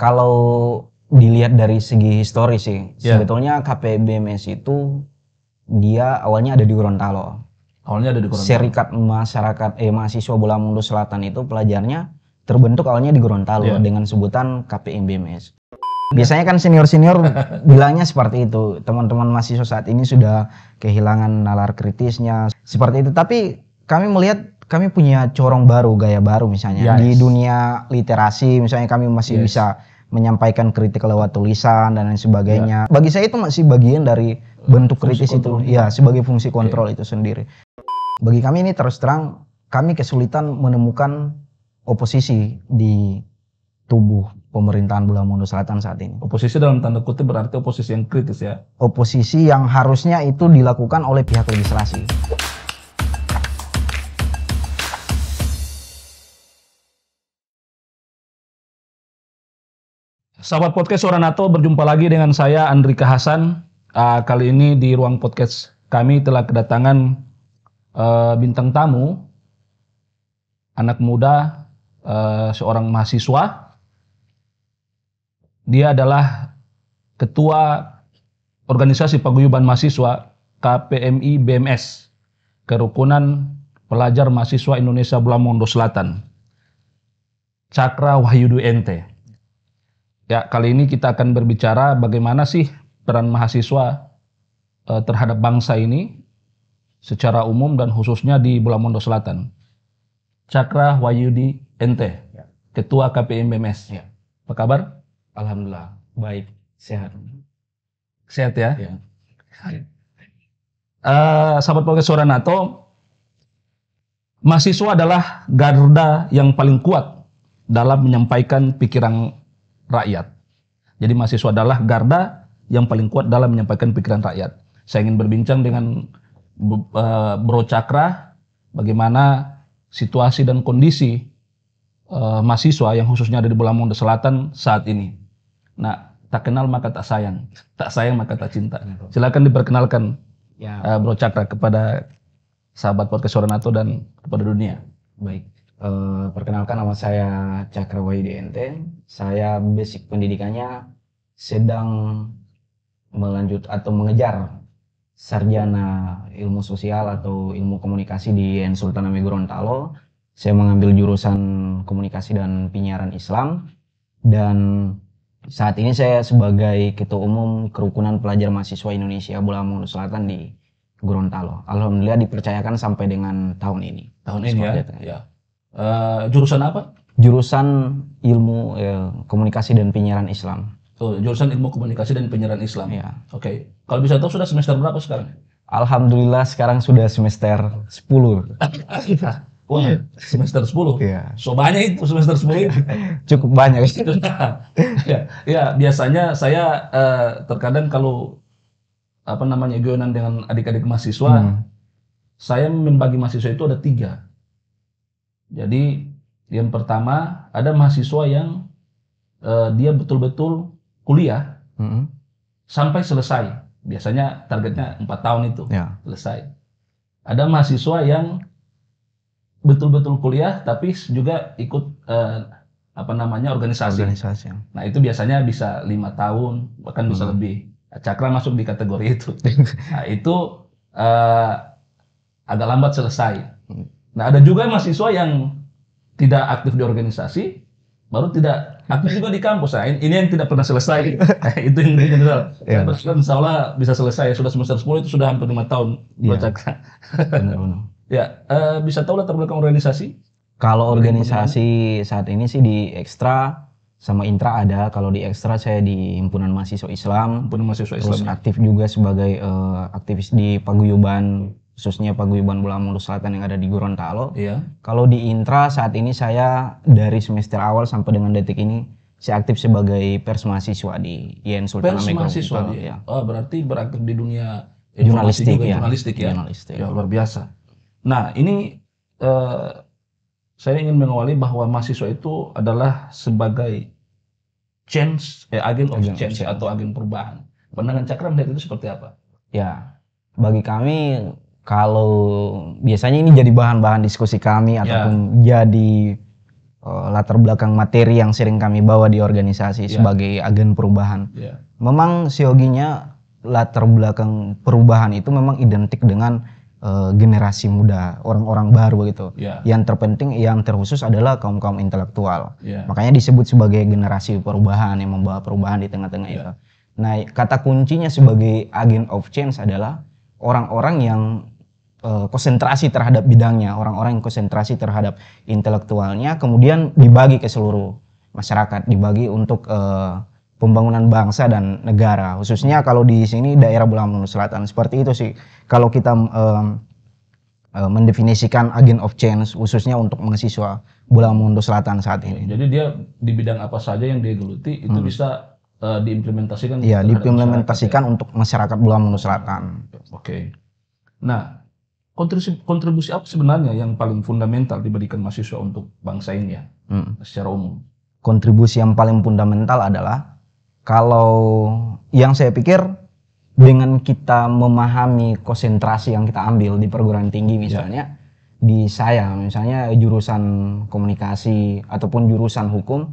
Kalau dilihat dari segi historis sih, sebetulnya KPBMS itu dia awalnya ada di Gorontalo. Awalnya ada di Gorontalo. Serikat Masyarakat Mahasiswa Bola Mundur Selatan itu pelajarnya terbentuk awalnya di Gorontalo dengan sebutan KPMBMS. Biasanya kan senior-senior bilangnya seperti itu. Teman-teman mahasiswa saat ini sudah kehilangan nalar kritisnya seperti itu. Tapi kami melihat kami punya corong baru, gaya baru misalnya di dunia literasi. Misalnya kami masih bisa menyampaikan kritik lewat tulisan dan lain sebagainya. Bagi saya itu masih bagian dari bentuk kritis itu, ya sebagai fungsi kontrol itu sendiri. Bagi kami ini terus terang kami kesulitan menemukan oposisi di tubuh pemerintahan Bola Mundur Selatan saat ini. Oposisi dalam tanda kutip berarti oposisi yang kritis ya? Oposisi yang harusnya itu dilakukan oleh pihak legislasi. Sahabat podcast Suara NATO, berjumpa lagi dengan saya Andrika Hasan. Kali ini di ruang podcast kami telah kedatangan bintang tamu, anak muda, seorang mahasiswa. Dia adalah ketua organisasi paguyuban mahasiswa KPMI BMS, Kerukunan Pelajar Mahasiswa Indonesia Bola Mundur Selatan, Cakra Wahyudi Ente. Ya, kali ini kita akan berbicara bagaimana sih peran mahasiswa terhadap bangsa ini secara umum dan khususnya di Bola Mundur Selatan. Cakra Wahyudi Ente, Ketua KPMI BMS. Apa kabar? Alhamdulillah, baik, sehat. Sehat ya? Sahabat podcast Suara NATO, mahasiswa adalah garda yang paling kuat dalam menyampaikan pikiran rakyat. Jadi mahasiswa adalah garda yang paling kuat dalam menyampaikan pikiran rakyat. Saya ingin berbincang dengan Bro Cakra bagaimana situasi dan kondisi mahasiswa yang khususnya ada di Bola Mundur Selatan saat ini. Nah, tak kenal maka tak sayang maka tak cinta. Silakan diperkenalkan Bro Cakra kepada sahabat podcast Suara NATO dan kepada dunia. Baik. Perkenalkan, nama saya Cakra Wahyudi Ente. Saya basic pendidikannya sedang melanjut atau mengejar sarjana ilmu sosial atau ilmu komunikasi di UN Sultan Hamid Gorontalo. Saya mengambil jurusan komunikasi dan penyiaran Islam, dan saat ini saya sebagai ketua umum Kerukunan Pelajar Mahasiswa Indonesia Bola Mundur Selatan di Gorontalo. Alhamdulillah dipercayakan sampai dengan tahun ini. Tahun ini ya. Jurusan apa? Jurusan ilmu komunikasi dan penyiaran Islam. Jurusan ilmu komunikasi dan penyiaran Islam. Ya. Oke. Kalau bisa tahu sudah semester berapa sekarang? Alhamdulillah sekarang sudah semester 10. Wah, semester 10. Iya. So banyak itu semester 10. Cukup banyak. Ya, biasanya saya terkadang kalau guyonan dengan adik-adik mahasiswa, saya membagi mahasiswa itu ada 3. Jadi yang pertama ada mahasiswa yang dia betul-betul kuliah sampai selesai. Biasanya targetnya 4 tahun itu selesai. Ada mahasiswa yang betul-betul kuliah tapi juga ikut organisasi. Nah, itu biasanya bisa 5 tahun bahkan bisa lebih. Cakra masuk di kategori itu. Nah, itu agak lambat selesai. Nah, ada juga mahasiswa yang tidak aktif di organisasi, baru tidak aktif juga di kampus. Nah, ini yang tidak pernah selesai. Itu yang general. Insya Allah bisa selesai. Sudah semester 10 itu sudah hampir 5 tahun. Benar-benar. Ya, bisa tahu latar belakang organisasi? Kalau organisasi saat ini sih di Ekstra sama Intra ada. Kalau di Ekstra saya di Himpunan Mahasiswa Islam. Terus aktif juga sebagai aktivis di paguyuban, khususnya paguyuban Bola Mundur Selatan yang ada di Gorontalo. Kalau di Intra saat ini saya dari semester awal sampai dengan detik ini saya aktif sebagai pers mahasiswa di UN Sultan Hamid Gorontalo. Oh, berarti beraktif di dunia jurnalistik ya. Ya, luar biasa. Nah, ini saya ingin mengawali bahwa mahasiswa itu adalah sebagai agen of change atau agen perubahan. Pandangan Cakra melihat itu seperti apa? Ya, bagi kami kalau biasanya ini jadi bahan-bahan diskusi kami ataupun jadi latar belakang materi yang sering kami bawa di organisasi sebagai agen perubahan. Memang sioginya latar belakang perubahan itu memang identik dengan generasi muda, orang-orang baru gitu. Yang terpenting, yang terkhusus adalah kaum-kaum intelektual. Makanya disebut sebagai generasi perubahan yang membawa perubahan di tengah-tengah itu. Nah, kata kuncinya sebagai agent of change adalah orang-orang yang konsentrasi terhadap bidangnya, orang-orang yang konsentrasi terhadap intelektualnya, kemudian dibagi ke seluruh masyarakat, dibagi untuk pembangunan bangsa dan negara. Khususnya kalau di sini daerah Bulawamundu Selatan seperti itu sih. Kalau kita mendefinisikan agent of change khususnya untuk mahasiswa Bulawamundu Selatan saat ini. Jadi dia di bidang apa saja yang dia geluti itu bisa diimplementasikan. Iya, diimplementasikan untuk masyarakat Bulawamundu Selatan. Oke. Nah, kontribusi apa sebenarnya yang paling fundamental diberikan mahasiswa untuk bangsa ini ya, secara umum? Kontribusi yang paling fundamental adalah kalau yang saya pikir dengan kita memahami konsentrasi yang kita ambil di perguruan tinggi misalnya, di saya misalnya jurusan komunikasi ataupun jurusan hukum,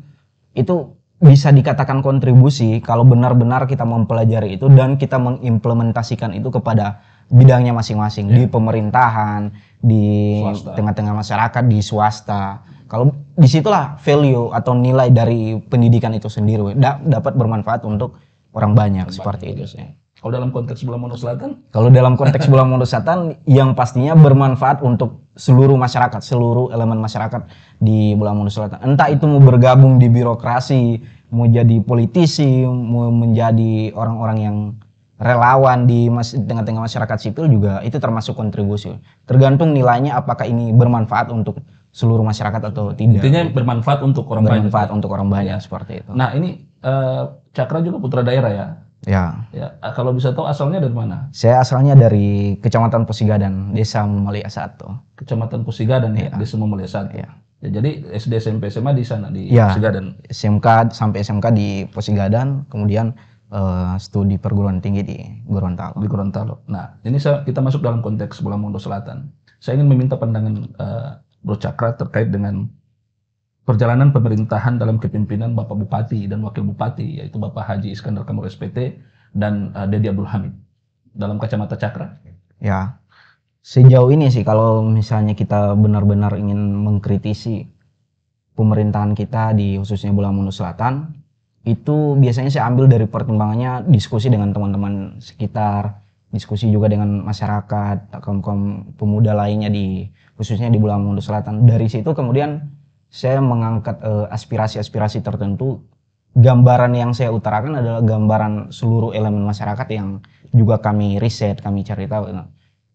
itu bisa dikatakan kontribusi kalau benar-benar kita mempelajari itu dan kita mengimplementasikan itu kepada bidangnya masing-masing, di pemerintahan, di tengah-tengah masyarakat, di swasta. Kalau disitulah value atau nilai dari pendidikan itu sendiri dapat bermanfaat untuk orang banyak seperti itu sih. Kalau dalam konteks Bulawamundu Selatan? Kalau dalam konteks Bulawamundu Selatan yang pastinya bermanfaat untuk seluruh masyarakat, seluruh elemen masyarakat di Bulawamundu Selatan. Entah itu mau bergabung di birokrasi, mau jadi politisi, mau menjadi orang-orang yang relawan di tengah-tengah masyarakat sipil juga itu termasuk kontribusi. Tergantung nilainya apakah ini bermanfaat untuk seluruh masyarakat atau tidak. Intinya bermanfaat untuk orang banyak. Bermanfaat untuk orang banyak seperti itu. Nah ini Cakra juga putra daerah ya? Ya. Kalau bisa tahu asalnya dari mana? Saya asalnya dari Kecamatan Posigadan, Desa Mumalia 1. Kecamatan Posigadan ya, Desa Mumalia 1. Ya, jadi SD, SMP, SMA di sana di Posigadan. SMK sampai SMK di Posigadan, kemudian studi perguruan tinggi di Gorontalo. Di Gorontalo. Nah, ini kita masuk dalam konteks Bulawamundu Selatan. Saya ingin meminta pandangan Bro Cakra terkait dengan perjalanan pemerintahan dalam kepemimpinan Bapak Bupati dan Wakil Bupati, yaitu Bapak Haji Iskandar Kamul SPT dan Dedi Abdul Hamid. Dalam kacamata Cakra. Ya, sejauh ini sih kalau misalnya kita benar-benar ingin mengkritisi pemerintahan kita di khususnya Bulawamundu Selatan, itu biasanya saya ambil dari pertimbangannya diskusi dengan teman-teman sekitar, diskusi juga dengan masyarakat, kaum-kaum pemuda lainnya khususnya di Bulawamundu Selatan. Dari situ kemudian saya mengangkat aspirasi-aspirasi tertentu. Gambaran yang saya utarakan adalah gambaran seluruh elemen masyarakat yang juga kami riset, kami cari tahu.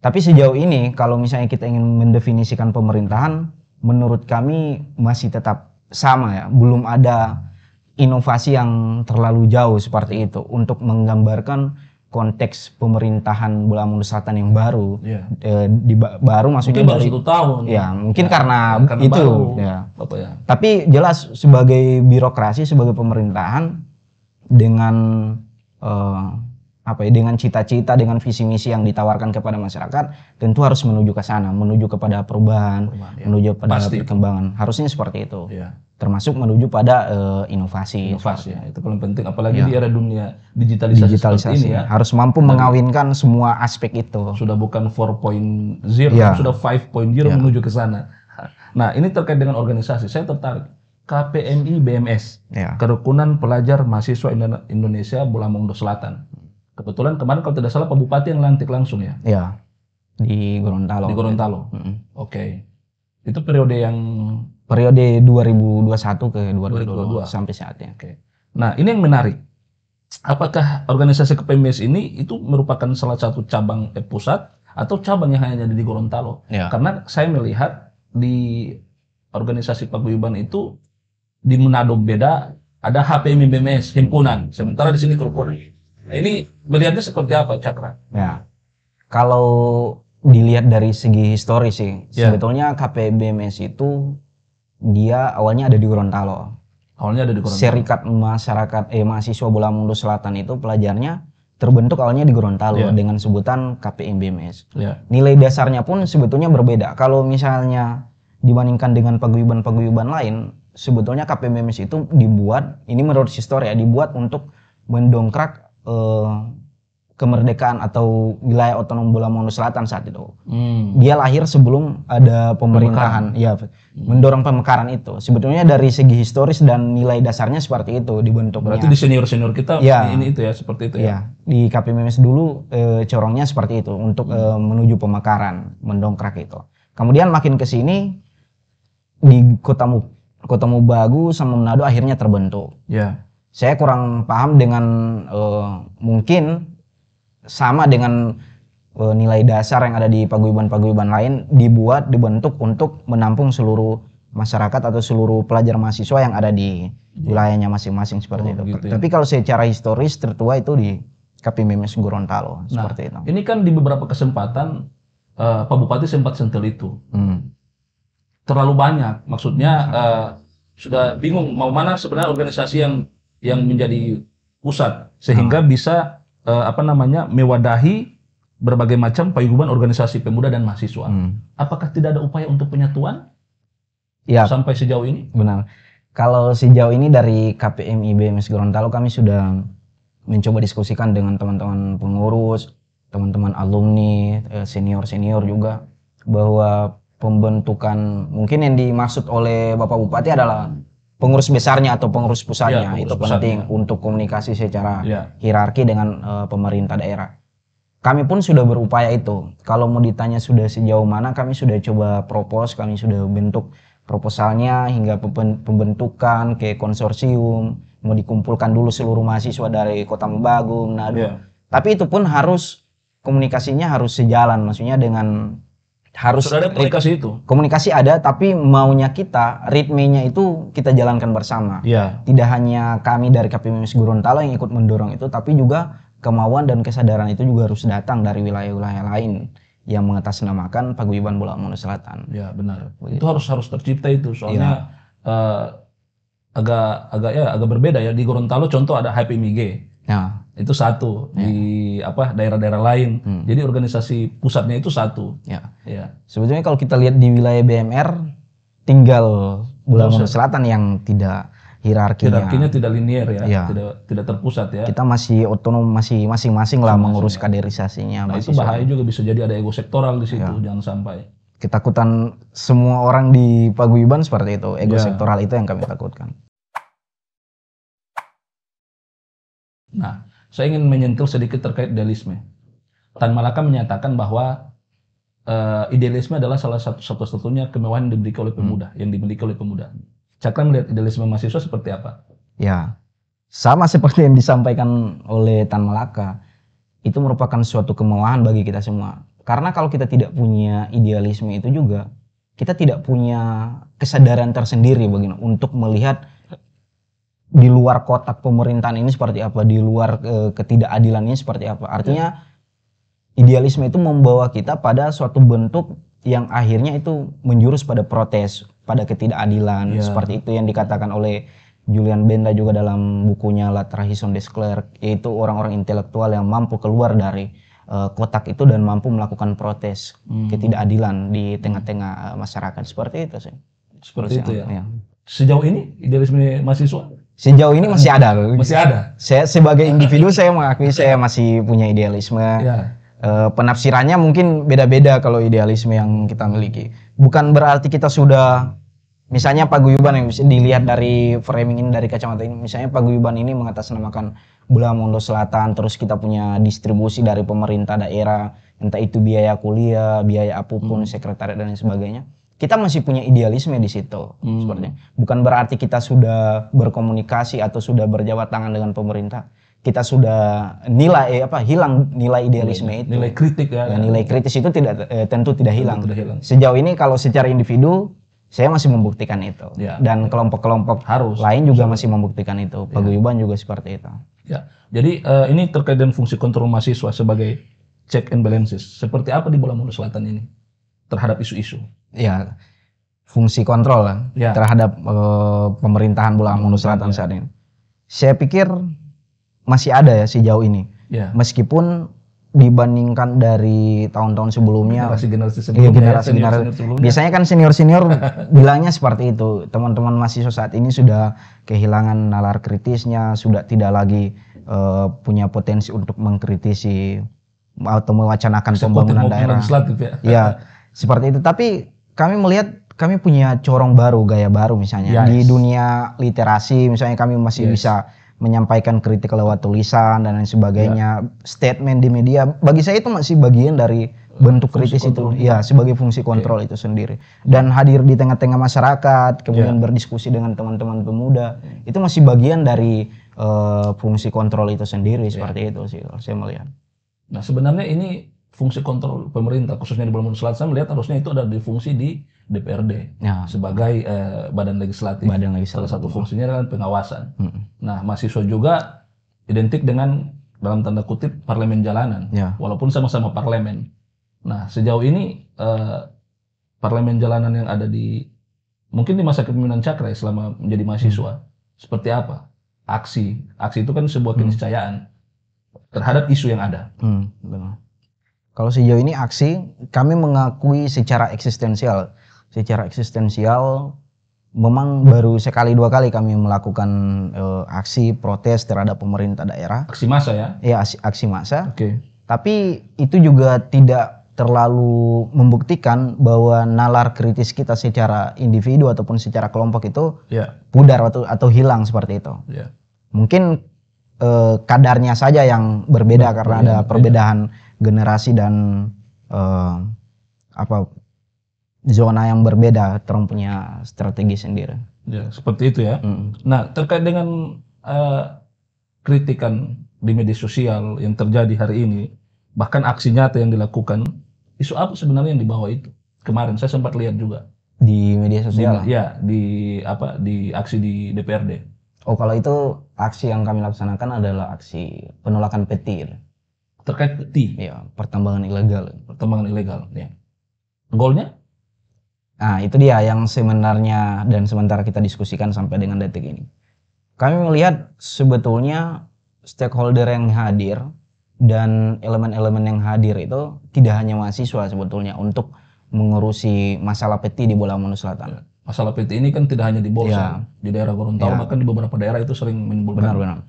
Tapi sejauh ini kalau misalnya kita ingin mendefinisikan pemerintahan, menurut kami masih tetap sama ya, belum ada inovasi yang terlalu jauh seperti itu untuk menggambarkan konteks pemerintahan Bulawamundu Selatan yang baru. Baru maksudnya mungkin baru 1 tahun. Ya, mungkin karena itu baru, ya. Tapi jelas sebagai birokrasi, sebagai pemerintahan dengan dengan cita-cita, dengan visi misi yang ditawarkan kepada masyarakat, tentu harus menuju ke sana, menuju kepada perubahan, menuju pada perkembangan. Harusnya seperti itu. Termasuk menuju pada inovasi. Ya. Itu paling penting, apalagi di era dunia digitalisasi seperti ini ya. Harus mampu mengawinkan semua aspek itu. Sudah bukan 4.0, sudah 5.0 menuju ke sana. Nah, ini terkait dengan organisasi. Saya tertarik. KPMI BMS, Kerukunan Pelajar Mahasiswa Indonesia Bulawamundu Selatan. Kebetulan kemarin kalau tidak salah Pak Bupati yang lantik langsung ya? Iya, di Gorontalo. Di Gorontalo. Oke. Itu periode 2021 ke 2022 sampai saat ini. Nah, ini yang menarik. Apakah organisasi KPMS ini itu merupakan salah satu cabang pusat atau cabang yang hanya ada di Gorontalo? Karena saya melihat di organisasi paguyuban itu di Manado beda, ada HPMI BMS, himpunan. Sementara di sini kerukunan. Nah, ini melihatnya seperti apa, Cakra? Ya, kalau dilihat dari segi historis sih, sebetulnya KPBMS itu dia awalnya ada di Gorontalo. Serikat Masyarakat Mahasiswa Bulawamundu Selatan itu pelajarnya terbentuk awalnya di Gorontalo dengan sebutan KPMBMS. Nilai dasarnya pun sebetulnya berbeda. Kalau misalnya dibandingkan dengan paguyuban-paguyuban lain, sebetulnya KPBMS itu dibuat, ini menurut histori ya, dibuat untuk mendongkrak kemerdekaan atau wilayah otonom Bola Mongondo Selatan saat itu. Dia lahir sebelum ada pemerintahan, ya, mendorong pemekaran itu. Sebetulnya dari segi historis dan nilai dasarnya seperti itu dibentuknya. Berarti di senior-senior kita ini itu ya, seperti itu ya. Di KPBMS dulu corongnya seperti itu untuk menuju pemekaran, mendongkrak itu. Kemudian makin ke sini di Kota Mubagu sama Manado akhirnya terbentuk. Ya. Saya kurang paham dengan mungkin sama dengan nilai dasar yang ada di paguyuban-paguyuban lain dibentuk untuk menampung seluruh masyarakat atau seluruh pelajar mahasiswa yang ada di wilayahnya masing-masing seperti itu. Gitu ya. Tapi kalau secara historis tertua itu di KPBMS Gorontalo seperti itu. Ini kan di beberapa kesempatan Pak Bupati sempat sentil itu. Terlalu banyak, maksudnya sudah bingung mau mana sebenarnya organisasi yang menjadi pusat sehingga bisa mewadahi berbagai macam paguyuban organisasi pemuda dan mahasiswa. Apakah tidak ada upaya untuk penyatuan? Ya, sampai sejauh ini? Benar. Kalau sejauh ini dari KPMI BMS Gorontalo kami sudah mencoba diskusikan dengan teman-teman pengurus, teman-teman alumni, senior-senior juga, bahwa pembentukan mungkin yang dimaksud oleh Bapak Bupati adalah pengurus besarnya atau pengurus pusatnya, itu penting untuk komunikasi secara hierarki dengan pemerintah daerah. Kami pun sudah berupaya itu. Kalau mau ditanya sudah sejauh mana, kami sudah coba propose, kami sudah bentuk proposalnya hingga pembentukan ke konsorsium, mau dikumpulkan dulu seluruh mahasiswa dari Kota Mubagu, Manado. Tapi itu pun harus komunikasinya harus sejalan, maksudnya dengan harus ada komunikasi itu. Komunikasi ada, tapi maunya kita, ritmenya itu kita jalankan bersama. Tidak hanya kami dari KPBMS Gorontalo yang ikut mendorong itu, tapi juga kemauan dan kesadaran itu juga harus datang dari wilayah-wilayah lain yang mengatasnamakan paguyuban Bola Mongondo Selatan. Ya benar. Begitu. Itu harus tercipta itu, soalnya agak berbeda ya. Di Gorontalo contoh ada HPMIG. Itu satu di daerah-daerah lain. Jadi organisasi pusatnya itu satu. Sebetulnya kalau kita lihat di wilayah BMR tinggal Bola Mongondo Selatan yang tidak hierarkinya tidak linear ya. Tidak terpusat ya. Kita masih otonom, masih masing-masing lah mengurus kaderisasinya. Nah, itu bahaya juga, bisa jadi ada ego sektoral di situ, jangan sampai. Ketakutan semua orang di paguyuban seperti itu, ego sektoral itu yang kami takutkan. Nah, saya ingin menyentuh sedikit terkait idealisme. Tan Malaka menyatakan bahwa idealisme adalah salah satu-satunya kemewahan yang dimiliki oleh pemuda, Cakra melihat idealisme mahasiswa seperti apa? Ya, sama seperti yang disampaikan oleh Tan Malaka. Itu merupakan suatu kemewahan bagi kita semua. Karena kalau kita tidak punya idealisme itu juga, kita tidak punya kesadaran tersendiri untuk melihat di luar kotak pemerintahan ini seperti apa, di luar ketidakadilan ini seperti apa. Artinya idealisme itu membawa kita pada suatu bentuk yang akhirnya itu menjurus pada protes, pada ketidakadilan, seperti itu yang dikatakan oleh Julian Benda juga dalam bukunya La Trahison des Clercs, yaitu orang-orang intelektual yang mampu keluar dari kotak itu dan mampu melakukan protes ketidakadilan di tengah-tengah masyarakat, seperti itu sih. Seperti itu ya. Sejauh ini idealisme mahasiswa? Sejauh ini masih ada. Masih ada. Saya sebagai individu saya mengakui saya masih punya idealisme. Penafsirannya mungkin beda-beda kalau idealisme yang kita miliki. Bukan berarti kita sudah, misalnya paguyuban yang bisa dilihat dari framing ini, dari kacamata ini, misalnya paguyuban ini mengatasnamakan Bola Mongondo Selatan, terus kita punya distribusi dari pemerintah daerah, entah itu biaya kuliah, biaya apapun, sekretariat dan lain sebagainya. Kita masih punya idealisme di situ, sepertinya. Bukan berarti kita sudah berkomunikasi atau sudah berjabat tangan dengan pemerintah. Kita sudah hilang nilai idealisme itu. Nilai kritik ya. Nilai kritis itu tentu tidak hilang. Sejauh ini kalau secara individu saya masih membuktikan itu. Dan kelompok-kelompok lain juga masih membuktikan itu. Paguyuban juga seperti itu. Ya. Jadi ini terkait dengan fungsi kontrol mahasiswa sebagai check and balances. Seperti apa di Bola Mongondo Selatan ini terhadap isu-isu? Ya, fungsi kontrol terhadap pemerintahan Bola Mongondo Selatan saat ini. Saya pikir masih ada ya sejauh ini. Meskipun dibandingkan dari tahun-tahun sebelumnya. Generasi-generasi Iya, sebelumnya. generasi-generasi sebelumnya. Biasanya kan senior-senior bilangnya seperti itu. Teman-teman mahasiswa saat ini sudah kehilangan nalar kritisnya, sudah tidak lagi punya potensi untuk mengkritisi atau mewacanakan pembangunan daerah. Legislatif ya. Ya, seperti itu. Tapi kami melihat kami punya corong baru, gaya baru misalnya. Di dunia literasi misalnya kami masih bisa menyampaikan kritik lewat tulisan dan lain sebagainya. Statement di media bagi saya itu masih bagian dari bentuk kritis itu. Ya, sebagai fungsi kontrol itu sendiri. Dan hadir di tengah-tengah masyarakat, kemudian berdiskusi dengan teman-teman pemuda, itu masih bagian dari fungsi kontrol itu sendiri. Seperti itu sih saya melihat. Nah, sebenarnya ini fungsi kontrol pemerintah khususnya di Bulamun Selatan, saya melihat harusnya itu ada di fungsi di DPRD sebagai badan legislatif. Salah satu fungsinya kan pengawasan. Nah, mahasiswa juga identik dengan dalam tanda kutip parlemen jalanan, walaupun sama-sama parlemen. Nah, sejauh ini parlemen jalanan yang ada mungkin di masa kepemimpinan Cakra selama menjadi mahasiswa, seperti apa? Aksi itu kan sebuah keniscayaan terhadap isu yang ada. Benar. Kalau sejauh ini aksi, kami mengakui secara eksistensial. Secara eksistensial, memang baru sekali dua kali kami melakukan aksi protes terhadap pemerintah daerah. Aksi massa ya? Iya, aksi massa. Oke. Tapi itu juga tidak terlalu membuktikan bahwa nalar kritis kita secara individu ataupun secara kelompok itu pudar atau hilang seperti itu. Mungkin kadarnya saja yang berbeda karena ada perbedaan generasi dan zona yang berbeda, terus punya strategi sendiri. Ya, seperti itu ya. Nah, terkait dengan kritikan di media sosial yang terjadi hari ini, bahkan aksi nyata yang dilakukan, isu apa sebenarnya yang dibawa itu? Kemarin saya sempat lihat juga di media sosial. Di aksi di DPRD. Oh, kalau itu aksi yang kami laksanakan adalah aksi penolakan petir. Terkait peti? Ya, pertambangan ilegal. Pertambangan ilegal, ya. Goalnya? Nah, itu dia yang sebenarnya dan sementara kita diskusikan sampai dengan detik ini. Kami melihat sebetulnya stakeholder yang hadir dan elemen-elemen yang hadir itu tidak hanya mahasiswa sebetulnya untuk mengurusi masalah peti di Bulamun Selatan. Masalah peti ini kan tidak hanya di Bolsel, di daerah Gorontalo, bahkan di beberapa daerah itu sering menimbulkan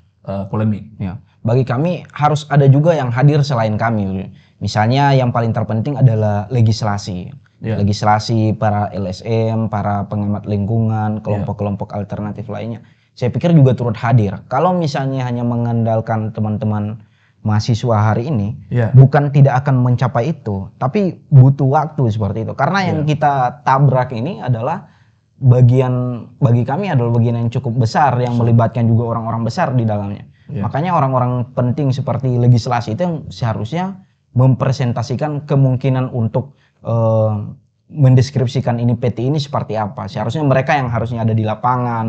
polemik. Ya. Bagi kami harus ada juga yang hadir selain kami. Misalnya yang paling terpenting adalah legislasi. Legislasi para LSM, para pengamat lingkungan, kelompok-kelompok alternatif lainnya. Saya pikir juga turut hadir. Kalau misalnya hanya mengandalkan teman-teman mahasiswa hari ini, bukan tidak akan mencapai itu, tapi butuh waktu seperti itu. Karena yang kita tabrak ini adalah bagi kami adalah bagian yang cukup besar yang melibatkan juga orang-orang besar di dalamnya. Makanya orang-orang penting seperti legislasi itu yang seharusnya mempresentasikan kemungkinan untuk mendeskripsikan ini peti ini seperti apa. Seharusnya mereka yang harusnya ada di lapangan,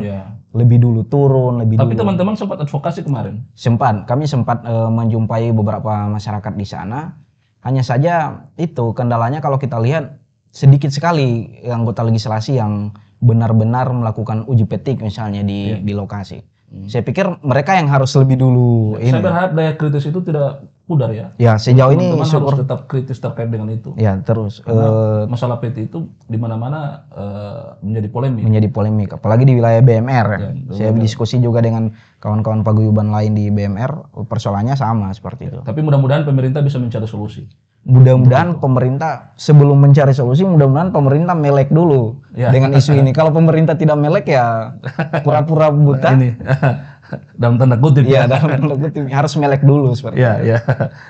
lebih dulu turun, Tapi teman-teman sempat advokasi kemarin? Kami sempat menjumpai beberapa masyarakat di sana. Hanya saja itu kendalanya kalau kita lihat sedikit sekali anggota legislasi yang benar-benar melakukan uji petik misalnya di lokasi. Saya pikir mereka yang harus lebih dulu. Saya berharap daya kritis itu tidak pudar ya. Ya, sejauh ini harus tetap kritis terkait dengan itu. Ya, terus. Masalah peti itu di mana-mana menjadi polemik. Menjadi polemik, apalagi di wilayah BMR. Saya diskusi juga dengan kawan-kawan paguyuban lain di BMR, persoalannya sama seperti itu. Tapi mudah-mudahan pemerintah bisa mencari solusi. Mudah-mudahan pemerintah sebelum mencari solusi, mudah-mudahan pemerintah melek dulu dengan isu ini. Kalau pemerintah tidak melek ya pura-pura buta. Ini dalam tanda kutip dalam tanda kutip harus melek dulu seperti itu.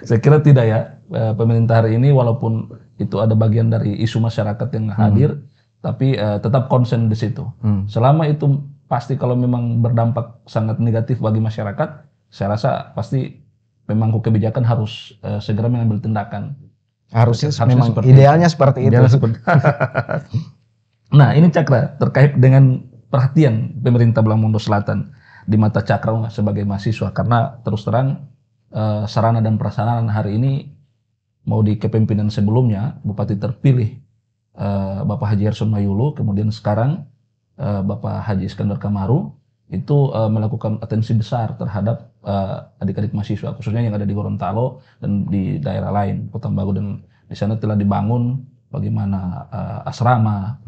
Saya kira tidak ya. Pemerintah hari ini walaupun itu ada bagian dari isu masyarakat yang hadir, tapi tetap konsen di situ. Selama itu pasti kalau memang berdampak sangat negatif bagi masyarakat, saya rasa pasti pemangku kebijakan harus segera mengambil tindakan. Harusnya memang idealnya seperti itu. Nah, ini Cakra terkait dengan perhatian pemerintah Bulamun Selatan di mata Cakra sebagai mahasiswa, karena terus terang sarana dan prasarana hari ini mau di kepemimpinan sebelumnya Bupati terpilih Bapak Haji Erson Mayulu, kemudian sekarang Bapak Haji Iskandar Kamaru itu melakukan atensi besar terhadap adik-adik mahasiswa khususnya yang ada di Gorontalo dan di daerah lain Kota Baru, dan di sana telah dibangun bagaimana asrama,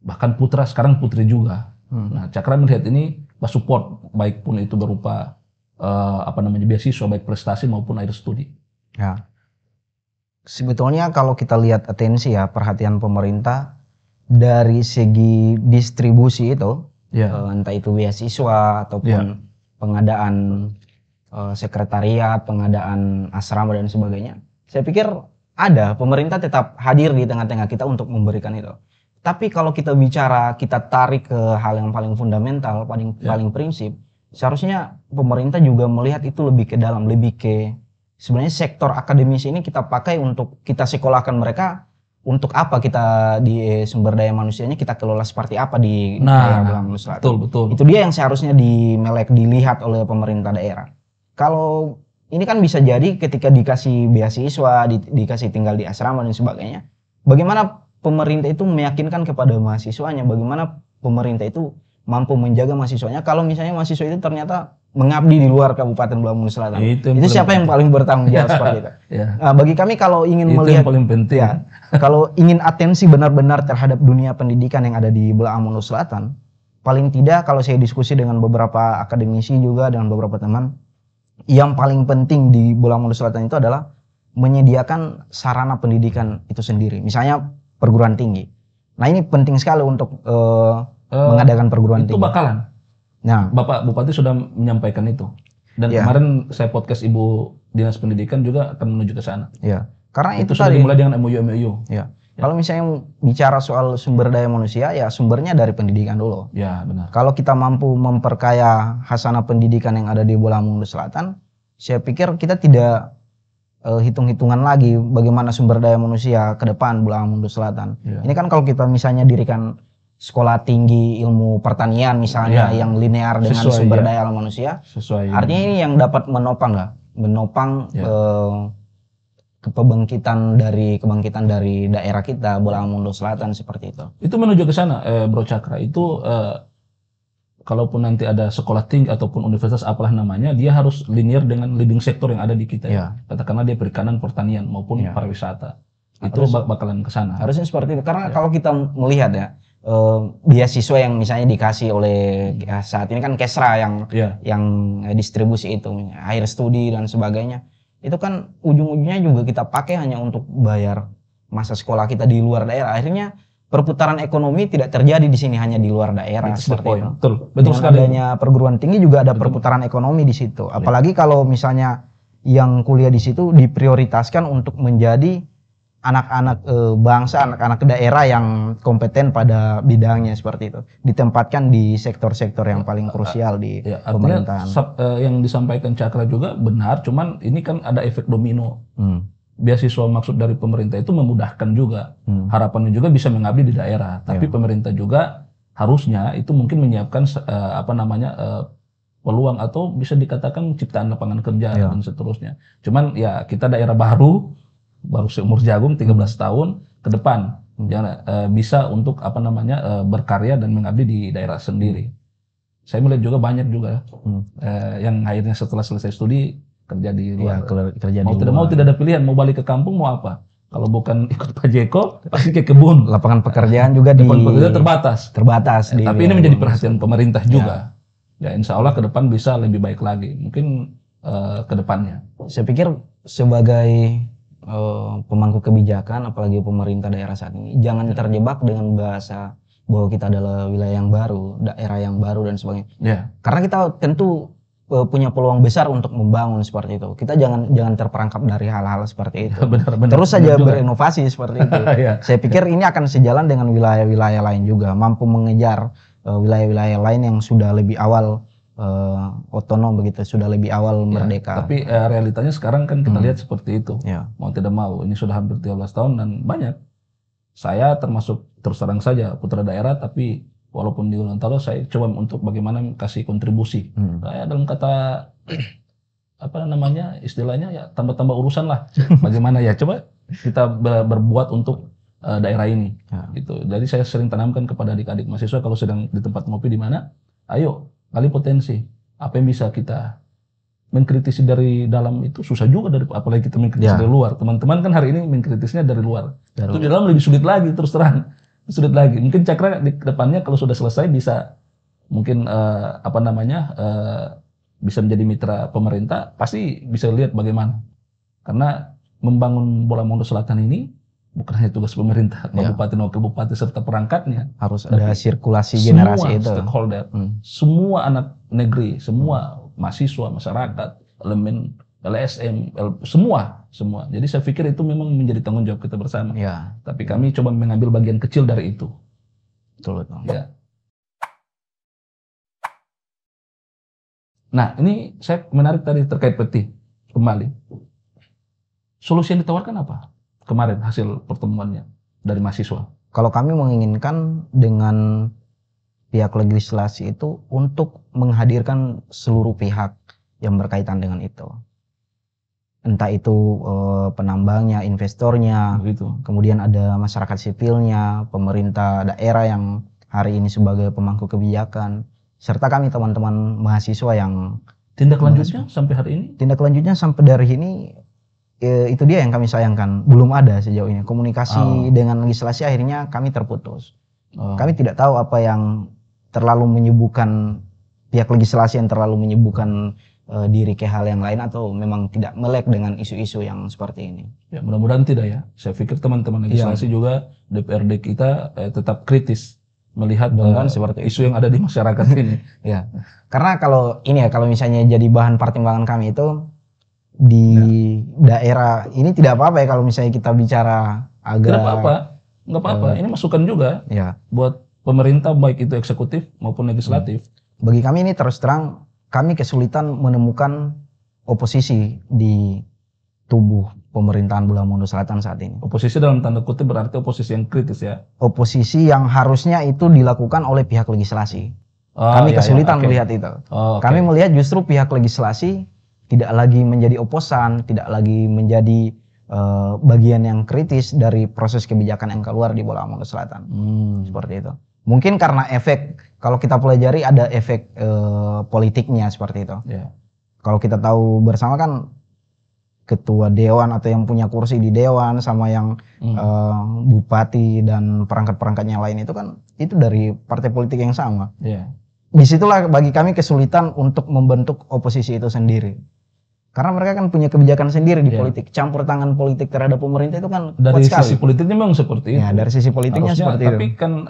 bahkan putra sekarang putri juga. Nah, Cakra melihat ini support, baik pun itu berupa beasiswa, baik prestasi maupun air studi. Ya. Sebetulnya kalau kita lihat atensi ya, perhatian pemerintah dari segi distribusi itu, entah itu beasiswa ataupun pengadaan sekretariat, pengadaan asrama dan sebagainya. Saya pikir ada, pemerintah tetap hadir di tengah-tengah kita untuk memberikan itu. Tapi kalau kita bicara, kita tarik ke hal yang paling fundamental, paling prinsip, seharusnya pemerintah juga melihat itu lebih ke dalam, lebih ke sebenarnya sektor akademis ini kita pakai untuk kita sekolahkan mereka. Untuk apa kita di sumber daya manusianya kita kelola seperti apa di daerah Belamulu Selatan. Betul. Itu dia yang seharusnya dilihat oleh pemerintah daerah. Kalau ini kan bisa jadi ketika dikasih beasiswa, dikasih tinggal di asrama dan sebagainya, bagaimana pemerintah itu meyakinkan kepada mahasiswanya, bagaimana pemerintah itu mampu menjaga mahasiswanya kalau misalnya mahasiswa itu ternyata mengabdi di luar Kabupaten Belamulu Selatan. Itu siapa yang paling bertanggung jawab seperti itu? Nah, bagi kami kalau ingin melihat, yang paling penting. Ya, kalau ingin atensi benar-benar terhadap dunia pendidikan yang ada di Belamulu Selatan, paling tidak kalau saya diskusi dengan beberapa akademisi juga dengan beberapa teman, yang paling penting di Belamulu Selatan itu adalah menyediakan sarana pendidikan itu sendiri. Misalnya perguruan tinggi. Nah, ini penting sekali untuk mengadakan perguruan tinggi. Itu bakalan. Nah, Bapak Bupati sudah menyampaikan itu. Dan kemarin saya podcast Ibu Dinas Pendidikan juga akan menuju ke sana. Ya. Karena itu sudah dimulai dengan MOU. Ya. Kalau misalnya bicara soal sumber daya manusia, ya sumbernya dari pendidikan dulu. Ya, benar. Kalau kita mampu memperkaya hasanah pendidikan yang ada di Belamulu Selatan, saya pikir kita tidak hitung-hitungan lagi bagaimana sumber daya manusia ke depan Belamulu Selatan. Ya. Ini kan kalau kita misalnya dirikan sekolah tinggi ilmu pertanian misalnya yang linear dengan sumber daya alam manusia, artinya ini yang dapat menopang kebangkitan dari daerah kita Belamulu Selatan seperti itu. Itu menuju ke sana, Bro Cakra. Itu kalaupun nanti ada sekolah tinggi ataupun universitas apalah namanya, dia harus linear dengan leading sektor yang ada di kita. Katakanlah dia perikanan, pertanian maupun pariwisata. Itu bakalan ke sana. Harusnya seperti itu. Karena kalau kita melihat ya, beasiswa yang misalnya dikasih oleh saat ini kan Kesra yang distribusi itu, air studi dan sebagainya, itu kan ujung-ujungnya juga kita pakai hanya untuk bayar masa sekolah kita di luar daerah. Akhirnya perputaran ekonomi tidak terjadi di sini, hanya di luar daerah. Seperti itu. Betul sekali. Adanya perguruan tinggi juga ada perputaran ekonomi di situ. Apalagi kalau misalnya yang kuliah di situ diprioritaskan untuk menjadi anak-anak bangsa, anak-anak daerah yang kompeten pada bidangnya seperti itu, ditempatkan di sektor-sektor yang paling krusial di pemerintahan. Yang disampaikan Cakra juga benar, cuman ini kan ada efek domino. Beasiswa maksud dari pemerintah itu memudahkan juga, harapannya juga bisa mengabdi di daerah, tapi pemerintah juga harusnya itu mungkin menyiapkan peluang atau bisa dikatakan ciptaan lapangan kerja dan seterusnya. Cuman ya kita daerah baru seumur jagung 13 tahun ke depan bisa untuk berkarya dan mengabdi di daerah sendiri. Saya melihat juga banyak juga yang akhirnya setelah selesai studi kerja di luar. Mau tidak ada pilihan, mau balik ke kampung mau apa? Kalau bukan ikut Pak Jeko pasti ke kebun. Lapangan pekerjaan juga terbatas. Tapi ini menjadi perhatian pemerintah juga. Ya insya Allah ke depan bisa lebih baik lagi. Mungkin ke depannya. Saya pikir sebagai pemangku kebijakan, apalagi pemerintah daerah saat ini, jangan terjebak dengan bahasa bahwa kita adalah wilayah yang baru, daerah yang baru dan sebagainya. Karena kita tentu punya peluang besar untuk membangun seperti itu. Kita jangan terperangkap dari hal-hal seperti itu. Benar. Terus saja berinovasi seperti itu. Saya pikir ini akan sejalan dengan wilayah-wilayah lain juga, mampu mengejar wilayah-wilayah lain yang sudah lebih awal otonom begitu, sudah lebih awal merdeka. Tapi realitanya sekarang kan kita lihat seperti itu. Mau tidak mau, ini sudah hampir 13 tahun dan banyak. Saya termasuk terus terang saja putra daerah, tapi walaupun di Gorontalo saya coba untuk bagaimana kasih kontribusi. Saya dalam kata istilahnya ya tambah-tambah urusan lah. Bagaimana ya coba kita berbuat untuk daerah ini. Gitu. Jadi saya sering tanamkan kepada adik-adik mahasiswa kalau sedang di tempat ngopi di mana, ayo kali potensi, apa yang bisa kita mengkritisi dari dalam itu susah juga, dari apalagi kita mengkritisi dari luar. Teman-teman kan hari ini mengkritisnya dari luar. Itu di dalam lebih sulit lagi, terus terang sulit lagi. Mungkin Cakra di depannya kalau sudah selesai bisa mungkin bisa menjadi mitra pemerintah, pasti bisa lihat bagaimana. Karena membangun Bola Mongondo Selatan ini bukan hanya tugas pemerintah, kabupaten, wakil bupati serta perangkatnya. Harus ada sirkulasi generasi itu. Semua stakeholder, semua anak negeri, semua mahasiswa, masyarakat, elemen LSM, semua. Jadi saya pikir itu memang menjadi tanggung jawab kita bersama. Ya. Tapi kami coba mengambil bagian kecil dari itu. Betul. Ya. Nah, ini saya menarik tadi terkait peti kembali. Solusi yang ditawarkan apa kemarin hasil pertemuannya dari mahasiswa? Kalau kami menginginkan dengan pihak legislasi itu untuk menghadirkan seluruh pihak yang berkaitan dengan itu. Entah itu penambangnya, investornya, begitu. Kemudian ada masyarakat sipilnya, pemerintah daerah yang hari ini sebagai pemangku kebijakan, serta kami teman-teman mahasiswa yang tindak lanjutnya sampai hari ini? Tindak lanjutnya sampai dari ini itu dia yang kami sayangkan, belum ada sejauh ini komunikasi dengan legislasi, akhirnya kami terputus. Kami tidak tahu apa yang terlalu menyibukkan pihak legislasi, yang terlalu menyibukkan diri ke hal yang lain, atau memang tidak melek dengan isu-isu yang seperti ini. Ya, mudah-mudahan tidak ya. Saya pikir teman-teman legislasi juga, DPRD kita tetap kritis melihat seperti isu yang ada di masyarakat ini. Ya, karena kalau misalnya jadi bahan pertimbangan kami itu di daerah ini tidak apa-apa ya kalau misalnya kita bicara agak. Nggak apa-apa. Ini masukan juga buat pemerintah, baik itu eksekutif maupun legislatif. Bagi kami ini terus terang kami kesulitan menemukan oposisi di tubuh pemerintahan Bola Mongondo Selatan saat ini. Oposisi dalam tanda kutip berarti oposisi yang kritis ya? Oposisi yang harusnya itu dilakukan oleh pihak legislasi. Kami kesulitan melihat itu. Kami melihat justru pihak legislasi tidak lagi menjadi oposan, tidak lagi menjadi bagian yang kritis dari proses kebijakan yang keluar di Bola Mongondo Selatan. Seperti itu. Mungkin karena efek, kalau kita pelajari ada efek politiknya seperti itu. Kalau kita tahu bersama kan ketua dewan atau yang punya kursi di dewan sama yang bupati dan perangkat-perangkatnya lain itu kan itu dari partai politik yang sama. Disitulah bagi kami kesulitan untuk membentuk oposisi itu sendiri. Karena mereka kan punya kebijakan sendiri di politik. Campur tangan politik terhadap pemerintah itu kan dari sisi politiknya memang seperti itu. Ya, dari sisi politiknya seperti itu. Tapi kan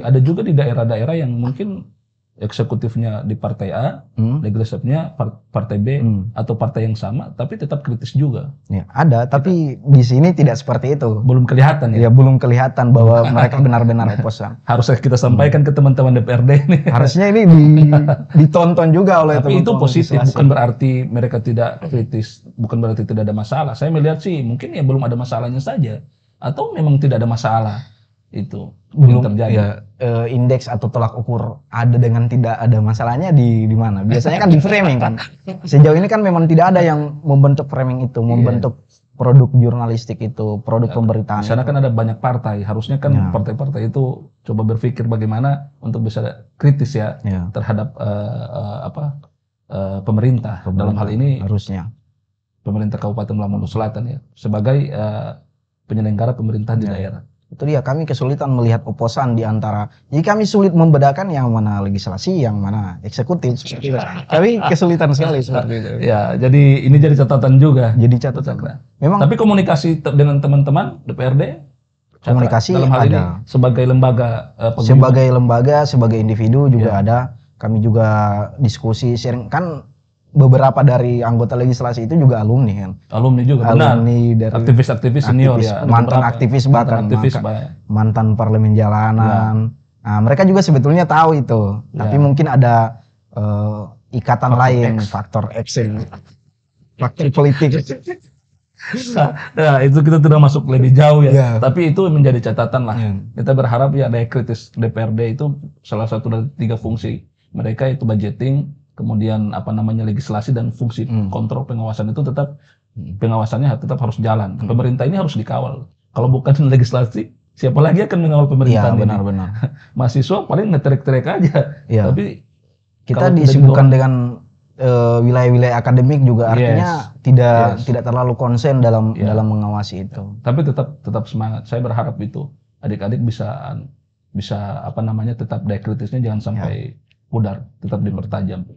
ada juga di daerah-daerah yang mungkin eksekutifnya di partai A, legislatifnya partai B atau partai yang sama, tapi tetap kritis juga. Ya, ada, tapi di sini tidak seperti itu. Belum kelihatan ya? Ya, belum kelihatan bahwa mereka benar-benar oposan. Harusnya kita sampaikan ke teman-teman DPRD ini. Harusnya ini ditonton juga oleh teman-teman. Tapi itu positif, legislasi. bukan berarti mereka tidak kritis, bukan berarti tidak ada masalah. Saya melihat sih mungkin ya belum ada masalahnya saja, atau memang tidak ada masalah. Itu belum terjadi. Ya, indeks atau tolak ukur ada dengan tidak ada masalahnya di mana? Biasanya kan di framing kan. Sejauh ini kan memang tidak ada yang membentuk framing itu, membentuk produk jurnalistik itu, produk pemberitaan. Di sana kan ada banyak partai, harusnya kan partai-partai itu coba berpikir bagaimana untuk bisa kritis terhadap pemerintah. Dalam hal ini harusnya pemerintah Kabupaten Bola Mongondo Selatan ya sebagai penyelenggara pemerintahan di daerah. Itu dia, kami kesulitan melihat oposan di antara, jadi kami sulit membedakan yang mana legislasi, yang mana eksekutif. Kami kesulitan sekali seperti itu. Ya, jadi ini jadi catatan juga. Jadi catatan. Memang. Tapi komunikasi dengan teman-teman DPRD, komunikasi dalam hal ada. Ini sebagai lembaga, sebagai individu juga ada. Kami juga diskusi, sharing kan. Beberapa dari anggota legislasi itu juga alumni kan. Alumni juga, alumni dari aktivis-aktivis senior ya. Mantan aktivis bahkan, mantan parlemen jalanan. Nah, mereka juga sebetulnya tahu itu. Tapi mungkin ada ikatan faktor lain, X. Faktor X, faktor politik. Nah, itu kita tidak masuk lebih jauh ya. Tapi itu menjadi catatan lah. Kita berharap ya daya kritis DPRD itu salah satu dari 3 fungsi. Mereka itu budgeting, kemudian legislasi dan fungsi kontrol pengawasan itu tetap pengawasannya tetap harus jalan. Pemerintah ini harus dikawal. Kalau bukan legislasi, siapa lagi akan mengawal pemerintahan ini? Benar-benar. Mahasiswa paling ngetrek-trek aja. Tapi kita disibukkan dengan wilayah-wilayah akademik juga artinya tidak terlalu konsen dalam mengawasi itu. Tapi tetap semangat. Saya berharap itu adik-adik bisa apa namanya tetap daya kritisnya jangan sampai pudar, tetap dipertajam.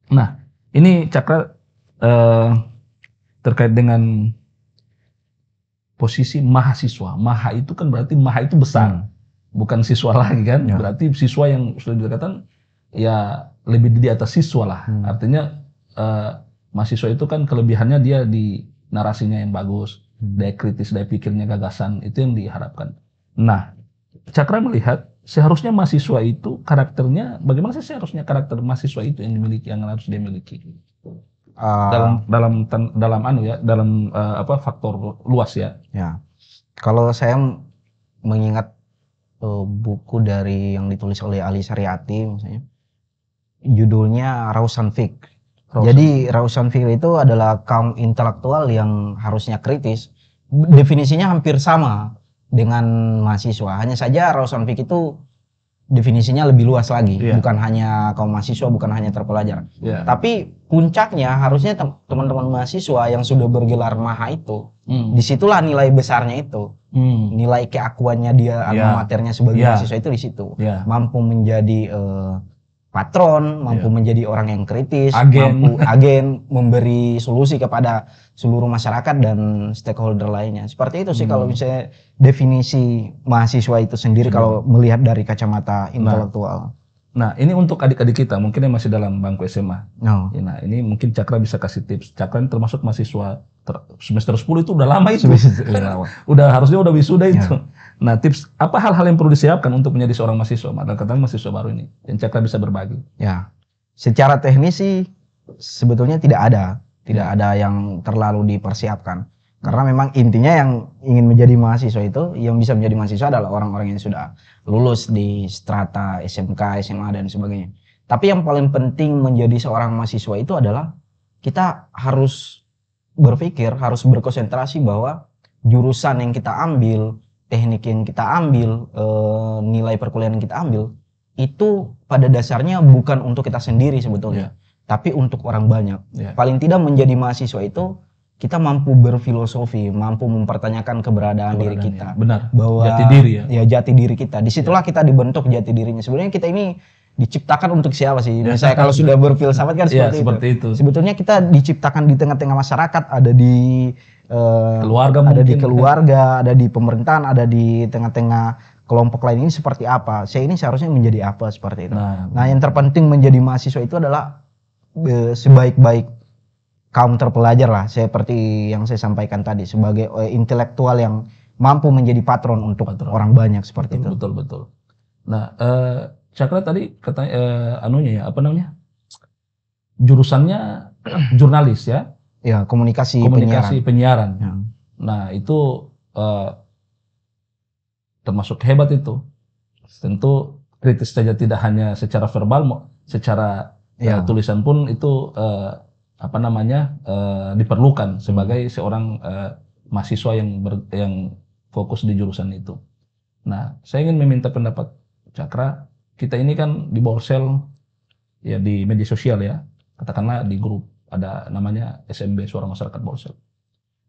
Nah, ini Cakra terkait dengan posisi mahasiswa. Maha itu kan berarti maha itu besar, bukan siswa lagi kan? Berarti siswa yang sudah dikatakan ya lebih di atas siswa lah. Artinya mahasiswa itu kan kelebihannya dia di narasinya yang bagus, daya kritis, daya pikirnya, gagasan, itu yang diharapkan. Nah, Cakra melihat seharusnya mahasiswa itu karakternya bagaimana sih seharusnya karakter mahasiswa itu yang dimiliki, yang harus dia miliki dalam faktor luas ya. Ya, kalau saya mengingat buku dari yang ditulis oleh Ali Syariati misalnya, judulnya Rausan Fik. Jadi Rausan Fik itu adalah kaum intelektual yang harusnya kritis. Definisinya hampir sama dengan mahasiswa. Hanya saja Rausan Fik itu definisinya lebih luas lagi, bukan hanya kaum mahasiswa, bukan hanya terpelajar. Tapi puncaknya harusnya teman-teman mahasiswa yang sudah bergelar maha itu, disitulah nilai besarnya itu, nilai keakuannya dia, alma maternya sebagai mahasiswa itu di situ, mampu menjadi patron, mampu menjadi orang yang kritis, mampu agen, memberi solusi kepada seluruh masyarakat dan stakeholder lainnya. Seperti itu sih kalau misalnya definisi mahasiswa itu sendiri kalau melihat dari kacamata intelektual. Nah, ini untuk adik-adik kita mungkin yang masih dalam bangku SMA. Nah, ini mungkin Cakra bisa kasih tips. Cakra ini termasuk mahasiswa semester 10 itu udah lama itu. Harusnya udah wisuda itu. Nah, tips apa hal-hal yang perlu disiapkan untuk menjadi seorang mahasiswa, katakan mahasiswa baru ini, yang Cakra bisa berbagi? Ya, secara teknis sih sebetulnya tidak ada yang terlalu dipersiapkan. Karena memang intinya yang ingin menjadi mahasiswa itu, yang bisa menjadi mahasiswa adalah orang-orang yang sudah lulus di strata SMK, SMA dan sebagainya. Tapi yang paling penting menjadi seorang mahasiswa itu adalah kita harus berpikir, harus berkonsentrasi bahwa jurusan yang kita ambil, teknik yang kita ambil, nilai perkuliahan yang kita ambil, itu pada dasarnya bukan untuk kita sendiri sebetulnya, tapi untuk orang banyak. Paling tidak menjadi mahasiswa itu kita mampu berfilosofi, mampu mempertanyakan keberadaan diri kita. Benar. Bahwa jati diri ya. Ya jati diri kita. Disitulah kita dibentuk jati dirinya. Sebenarnya kita ini diciptakan untuk siapa sih? Misalnya kalau sudah berfilsafat kan seperti itu. Sebetulnya kita diciptakan di tengah-tengah masyarakat, ada di keluarga, ada di keluarga, ada di pemerintahan, ada di tengah-tengah kelompok lain. Ini seperti apa? Saya ini seharusnya menjadi apa seperti itu. Nah, yang terpenting menjadi mahasiswa itu adalah sebaik-baik kaum terpelajar lah, seperti yang saya sampaikan tadi, sebagai intelektual yang mampu menjadi patron untuk orang banyak seperti itu. Betul. Nah, Cakra tadi katanya jurusannya jurnalis ya? Ya, komunikasi penyiaran. Ya. Nah, itu termasuk hebat itu. Tentu kritis saja, tidak hanya secara verbal, secara tulisan pun itu diperlukan sebagai seorang mahasiswa yang fokus di jurusan itu. Nah, saya ingin meminta pendapat Cakra. Kita ini kan di Borsel ya, di media sosial ya, katakanlah di grup ada namanya SMB, Suara Masyarakat Borsel.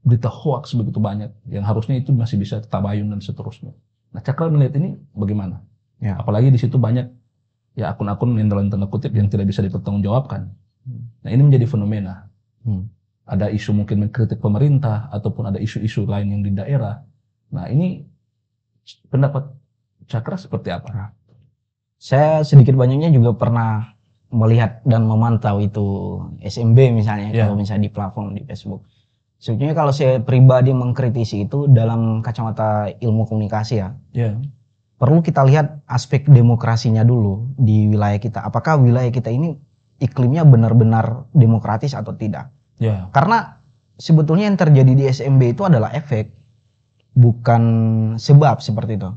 Berita hoaks begitu banyak yang harusnya itu masih bisa tabayun dan seterusnya. Nah, Cakra melihat ini bagaimana? Ya. Apalagi di situ banyak ya akun-akun yang dalam tanda kutip yang tidak bisa dipertanggungjawabkan. Nah, ini menjadi fenomena. Ada isu mungkin mengkritik pemerintah ataupun ada isu-isu lain yang di daerah. Nah, ini pendapat Cakra seperti apa? Saya sedikit banyaknya juga pernah melihat dan memantau itu SMB misalnya, kalau misalnya di platform di Facebook. Sebetulnya kalau saya pribadi mengkritisi itu dalam kacamata ilmu komunikasi ya. Perlu kita lihat aspek demokrasinya dulu di wilayah kita. Apakah wilayah kita ini iklimnya benar-benar demokratis atau tidak? Karena sebetulnya yang terjadi di SMB itu adalah efek, bukan sebab seperti itu.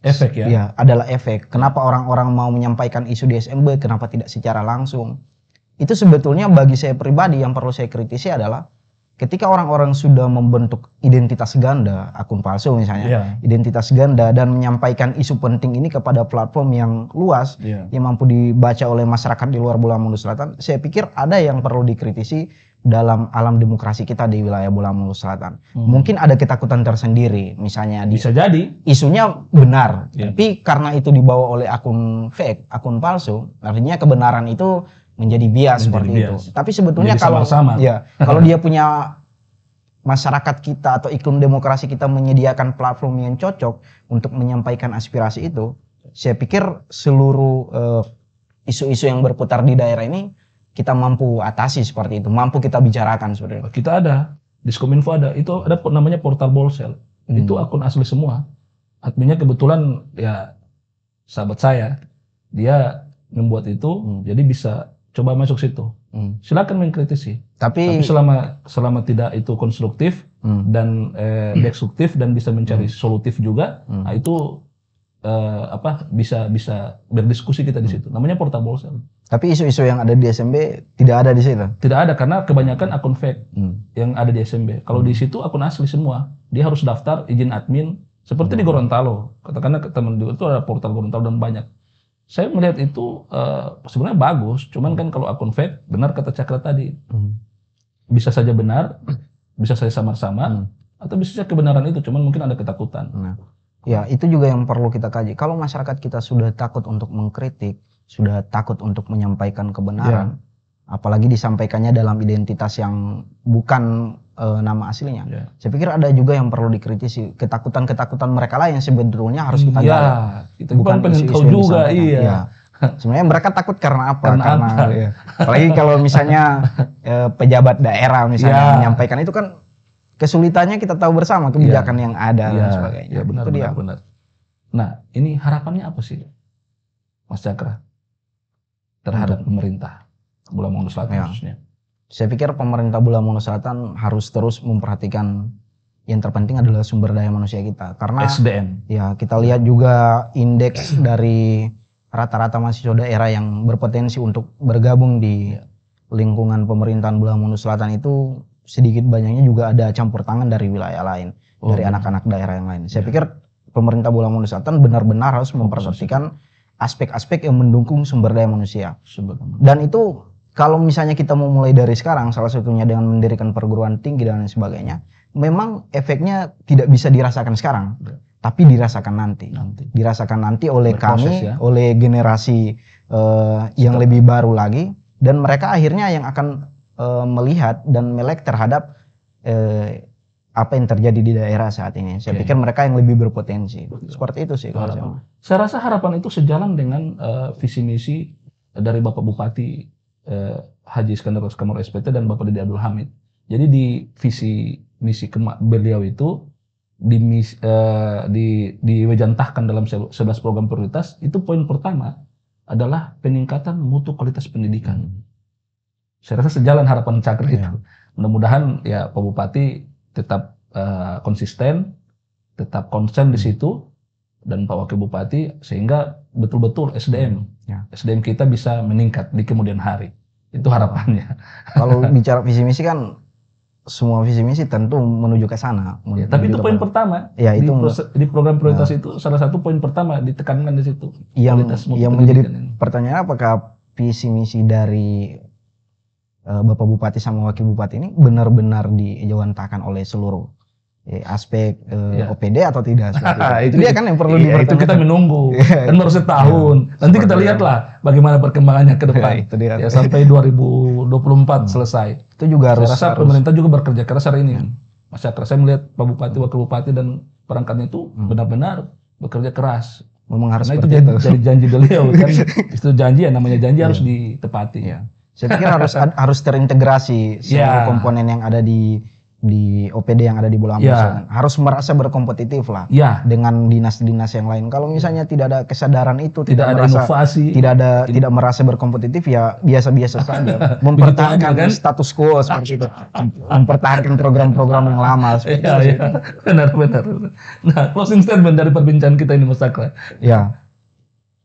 Efek ya? Ya, adalah efek. Kenapa orang-orang mau menyampaikan isu di SMB, kenapa tidak secara langsung? Itu sebetulnya bagi saya pribadi yang perlu saya kritisi adalah ketika orang-orang sudah membentuk identitas ganda, akun palsu misalnya, identitas ganda dan menyampaikan isu penting ini kepada platform yang luas, yang mampu dibaca oleh masyarakat di luar Bola Mulu Selatan, saya pikir ada yang perlu dikritisi dalam alam demokrasi kita di wilayah Bola Mulu Selatan. Mungkin ada ketakutan tersendiri, misalnya bisa jadi isunya benar, tapi karena itu dibawa oleh akun fake, akun palsu, artinya kebenaran itu menjadi bias seperti itu. Tapi sebetulnya kalau kalau dia punya masyarakat kita atau iklim demokrasi kita menyediakan platform yang cocok untuk menyampaikan aspirasi itu, saya pikir seluruh isu-isu yang berputar di daerah ini kita mampu atasi seperti itu, mampu kita bicarakan sebenarnya. Kita ada, Diskominfo ada, itu ada namanya portal Bolsel. Itu akun asli semua. Adminnya kebetulan ya sahabat saya, dia membuat itu, jadi bisa coba masuk situ. Silakan mengkritisi. Tapi selama tidak itu konstruktif dan destruktif dan bisa mencari solutif juga, nah itu bisa berdiskusi kita di situ. Namanya portal Bolsel. Tapi isu-isu yang ada di SMB tidak ada di situ. Tidak ada karena kebanyakan akun fake yang ada di SMB. Kalau di situ akun asli semua. Dia harus daftar izin admin seperti di Gorontalo. Katakanlah teman juga itu ada portal Gorontalo dan banyak. Saya melihat itu sebenarnya bagus, cuman kan kalau akun fake, benar kata Cakra tadi, bisa saja benar, bisa saja samar-samar, atau bisa saja kebenaran itu, cuman mungkin ada ketakutan. Ya, itu juga yang perlu kita kaji. Kalau masyarakat kita sudah takut untuk mengkritik, sudah takut untuk menyampaikan kebenaran, apalagi disampaikannya dalam identitas yang bukan nama aslinya. Saya pikir ada juga yang perlu dikritisi, ketakutan-ketakutan mereka lah yang sebetulnya harus kita gali. Kita bukan pengen tahu juga, Sebenarnya mereka takut karena apa? Apalagi kalau misalnya pejabat daerah misalnya menyampaikan itu kan kesulitannya kita tahu bersama kebijakan yang ada dan sebagainya. Benar. Nah, ini harapannya apa sih, Mas Cakra, terhadap pemerintah Bola Mongondo Selatan khususnya? Saya pikir pemerintah Bola Mongondo Selatan harus terus memperhatikan yang terpenting adalah sumber daya manusia kita. Karena SDM. Ya, kita lihat juga indeks dari rata-rata mahasiswa daerah yang berpotensi untuk bergabung di lingkungan pemerintahan Bola Mongondo Selatan itu sedikit banyaknya juga ada campur tangan dari wilayah lain, dari anak-anak daerah yang lain. Saya pikir pemerintah Bola Mongondo Selatan benar-benar harus memperhatikan aspek-aspek yang mendukung sumber daya manusia. Dan itu kalau misalnya kita mau mulai dari sekarang, salah satunya dengan mendirikan perguruan tinggi dan lain sebagainya, memang efeknya tidak bisa dirasakan sekarang, tapi dirasakan nanti. Dirasakan nanti oleh kami, oleh generasi yang lebih baru lagi, dan mereka akhirnya yang akan melihat dan melek terhadap apa yang terjadi di daerah saat ini. Saya pikir mereka yang lebih berpotensi. Seperti itu sih. Saya rasa harapan itu sejalan dengan visi misi dari Bapak Bupati Haji Iskandar Kamar SPT dan Bapak Dede Abdul Hamid. Jadi di visi misi beliau itu diwejantahkan dalam 11 program prioritas. Itu poin pertama adalah peningkatan mutu kualitas pendidikan. Saya rasa sejalan harapan Cakra itu. Mudah-mudahan ya Pak Bupati tetap konsisten, tetap konsen di situ, dan Pak Wakil Bupati sehingga betul-betul SDM kita bisa meningkat di kemudian hari. Itu harapannya. Kalau bicara visi misi kan semua visi misi tentu menuju ke sana. Tapi itu poin pertama. Di program prioritas itu salah satu poin pertama ditekankan di situ. Yang menjadi pertanyaan, apakah visi misi dari Bapak Bupati sama Wakil Bupati ini benar-benar dijawantahkan oleh seluruh aspek OPD atau tidak? Itu dia kan yang perlu dipertanyakan. Itu kita menunggu, kan baru setahun. Nanti kita lihatlah bagaimana perkembangannya ke depan. Ya, sampai 2024 selesai. Itu juga harus. Saya rasa pemerintah juga bekerja keras hari ini. Mas Cakra, saya melihat Pak Bupati, Wakil Bupati dan perangkatnya itu benar-benar bekerja keras. Memang harus itu jadi janji beliau kan. Itu janji, namanya janji harus ditepati. Saya pikir harus terintegrasi seluruh komponen yang ada di OPD yang ada di Bola Mongondo Selatan. Harus merasa berkompetitif lah dengan dinas-dinas yang lain. Kalau misalnya tidak ada kesadaran itu, tidak ada inovasi, tidak merasa berkompetitif, ya biasa-biasa saja. Mempertahankan status quo seperti itu. Mempertahankan program-program yang lama seperti itu. Benar. Nah, closing statement dari perbincangan kita ini, Mas Cakra. Ya.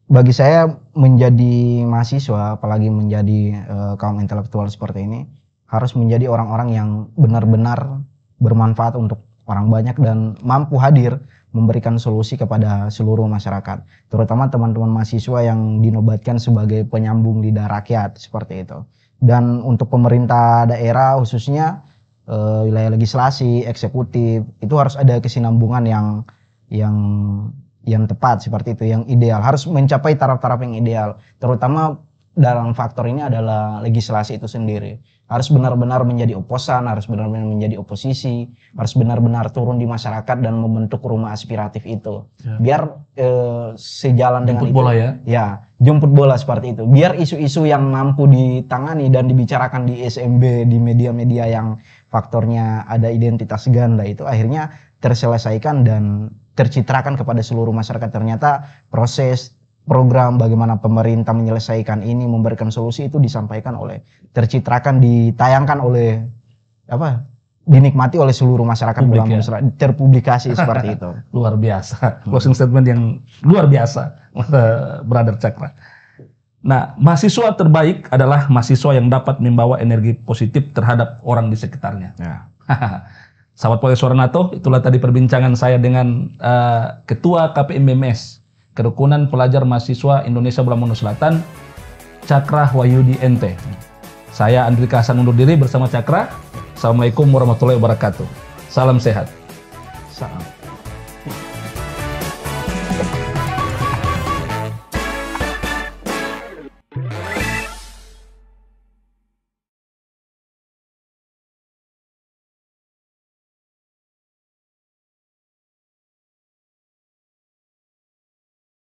Bagi saya menjadi mahasiswa, apalagi menjadi kaum intelektual seperti ini, harus menjadi orang-orang yang benar-benar bermanfaat untuk orang banyak dan mampu hadir memberikan solusi kepada seluruh masyarakat, terutama teman-teman mahasiswa yang dinobatkan sebagai penyambung lidah rakyat seperti itu. Dan untuk pemerintah daerah khususnya wilayah legislasi, eksekutif, itu harus ada kesinambungan yang tepat seperti itu, yang ideal, harus mencapai taraf-taraf yang ideal, terutama dalam faktor ini adalah legislasi itu sendiri. Harus benar-benar menjadi oposan, harus benar-benar menjadi oposisi, harus benar-benar turun di masyarakat dan membentuk rumah aspiratif itu. Ya. Biar sejalan dengan jemput bola itu. Ya, jemput bola seperti itu. Biar isu-isu yang mampu ditangani dan dibicarakan di SMB, di media-media yang faktornya ada identitas ganda itu akhirnya terselesaikan dan tercitrakan kepada seluruh masyarakat. Ternyata proses program bagaimana pemerintah menyelesaikan ini, memberikan solusi itu disampaikan oleh, tercitrakan, ditayangkan oleh dinikmati oleh seluruh masyarakat publik, terpublikasi seperti itu. Luar biasa, closing statement yang luar biasa, Brother Cakra. Nah, mahasiswa terbaik adalah mahasiswa yang dapat membawa energi positif terhadap orang di sekitarnya. Ya. Sahabat Podcast Suara NATO, itulah tadi perbincangan saya dengan Ketua KPM BMS, Kerukunan Pelajar Mahasiswa Indonesia Bulamondo Selatan, Cakra Wahyudi NT. Saya Andrika Hasan undur diri bersama Cakra. Assalamualaikum warahmatullahi wabarakatuh. Salam sehat. Salam.